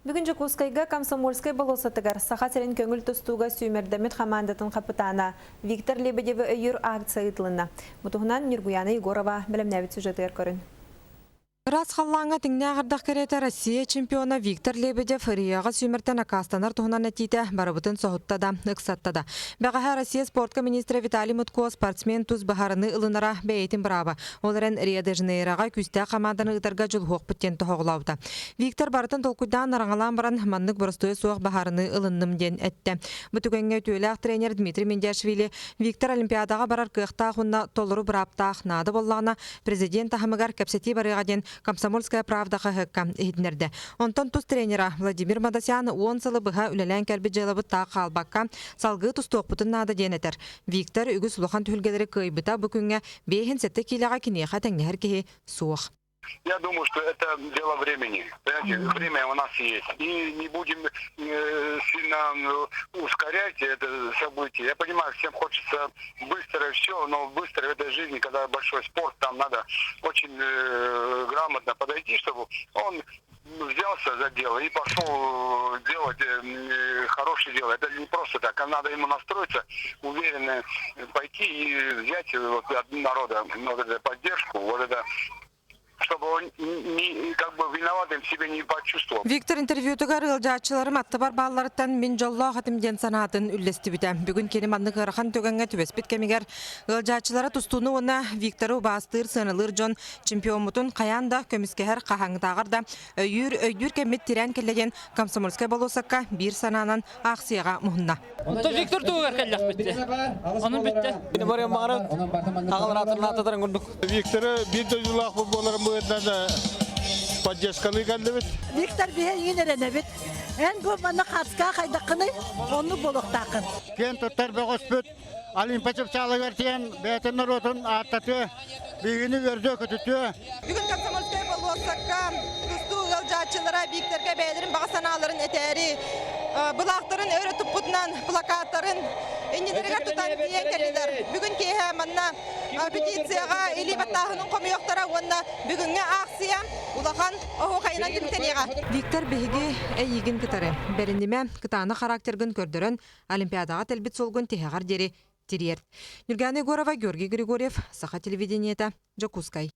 Бүгін Жакускайга Комсомольскай болосатыгар сахатерин көңіл тұстуға сүймердемет командатын капитана Виктор Лебедеві өйір акция ытлына. Мұтығынан Нюргуяна Егорова білімнәвіт сюжетер көрін. Раз халлаңа тиңнәгырдақ кереті Россия чемпиона Виктор Лебедев Рияға сүймертен акастанар туғынан әтейті барыбытын соғытта да, ұқсатта да. Бәғаға Россия спортка министрі Виталий Мутко спортсмен туз бағарыны ылынара бәйетін бұрабы. Оларын Рио-де-Жанейраға күсті қамаданы ұтарға жыл хоқ бүттен тұғылауды. Виктор барытын толкуйдан араңалан баран маннық бұрыстуы соқ бағарыны ылынным ден әтті. Бұтығанға төйлі тренер Дмитрий Мендяшвили Виктор Олимпиадаға барар кықта құнна толыру бұрапта нады боллағына президент Ахамыгар кәпсети барыға ден Комсомольская правдаға хыққа ехіднерді. Онтон тұз тренера Владимир Мадасян 10 сылы бұға үлелән кәрбі жылыбы тақ қалбаққа салғы тұз тоқпытын нады денетер. Виктор үгіз лохан түхілгелері көйбіта бүкінге бейхін сәтті келеға кенеға тәңгер кеге суық. Я думаю, что это дело времени. Понимаете, время у нас есть. И не будем сильно ускорять это событие. Я понимаю, всем хочется быстро все, но быстро в этой жизни, когда большой спорт, там надо очень грамотно подойти, чтобы он взялся за дело и пошел делать хорошее дело. Это не просто так, а надо ему настроиться, уверенно пойти и взять от народа вот эту поддержку, вот это, чтобы он как бы виноватым себе не почувствовал. Виктор интервьютугар ылжаатчыларым аттабар балларыттан мен жоллоо хатымден санаатын үллести бите. Бүгүн кенем анны кырахан төгөнгө түбеспит кемигер ылжаатчылара тустууну уна Виктору бастыр сынылыр жон чемпионмутун каянда көмүскехер кахаңдагырда өйүр кемит тирен келеген Комсомольская болосакка бир сананан акцияга мухунна. То Виктор тугар келлек битти. Анын битти. Бини барам барын. Агалратын атадан гундук. Виктор бир дөйлак боларым надо поддержканы кандыбыт. Виктор бие енеренебит. Эн бу мана катка кайдакыны ону болуктакын. Кен тоттар бөгөспүт. Олимпиадап чалыгартен бетен народун аттаты бигини өрдө көтүтү. Бүгүн Комсомольская болосакка тустуу ылжаатчылара Викторге бээлерин багасаналарын этери булактарын өрө туппутунан плакаттарын эндилерге тутан диен келдер. Бүгүн кеһе манна петицияга или баттахынын комуяктара онна бүгүнгө акция улахан ого кайынан кимтенега. Виктор беги эйигин кытары. Бериндиме кытаны характерген көрдөрөн Олимпиадага телбит солгун техагар дери тирер. Нюргуяна Егорова, Георгий Григорьев, Саха телевидениета, Жакускай.